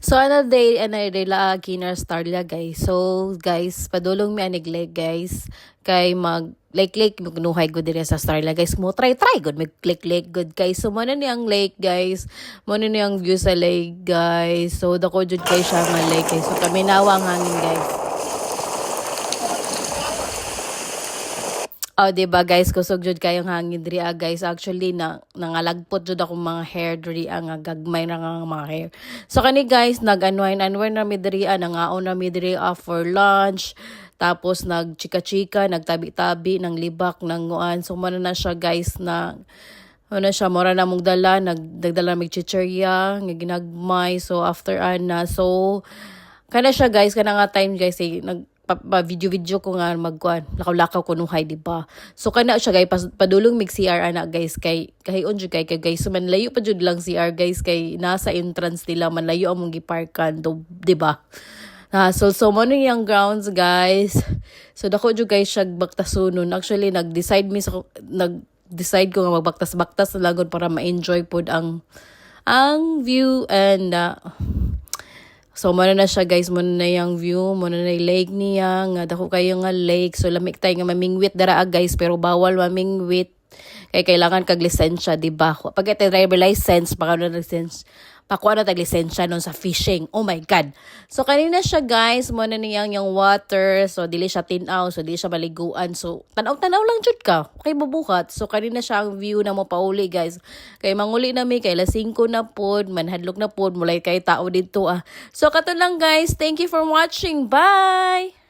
So another day la kinar star la guys. So guys, padulong mi anig leg guys. Kay mag like magnuhay good dire sa star la guys. Mo try good mag click good guys. So mo na niyang lake guys. Mo na niyang view sa lake guys. So dako jud kay siya nga lake guys. So kami nawang hangin guys. Oh, diba guys, kusog jud kayong hangin diri guys. Actually nangalagpot jud ako mga hair diri nga gagmay na nga mga hair. So kani guys, nag-unwind na mi diri nangaon na mi diri for lunch. Tapos nagchika-chika, nagtabi-tabi ng libak ng nguan. So man na siya guys na ano siya mora na mong dala, nagdala mig chichirya, nga ginagmay. So after so kana siya guys, kana nga time guys video ko nga magkuan lakaw-lakaw ko nuhay di ba. So kana siya guys padulong mig CR ana guys kay kahiyon jud kay guys so man layo pa jud lang CR guys kay nasa entrance nila man layo among giparkan do di ba. So mo yung grounds guys. So dako jud guys siya baktasunon. Actually nag-decide ko nga magbaktas-baktas na lagon para ma-enjoy pod ang view and so, muna na siya guys, muna na yung view, muna na yung lake niya, nga dako kayo nga lake. So, lamig tayo nga mamingwit dara guys, pero bawal mamingwit. Kaya kailangan kag lisensya, di ba? Pag ito driver license, pakuha na tag-lisensya nun sa fishing. Oh my God. So, kanina siya guys, muna niyang yung water. So, dili siya tinaw. So, dili siya maliguan. So, tanaw-tanaw lang jud ka. Okay, mabuhat. So, kanina siya ang view na mo pauli guys. Kay manguli na mi, kay lasing ko na pod, manhadlok na pod, mulay kay tao dito So, kato lang guys. Thank you for watching. Bye!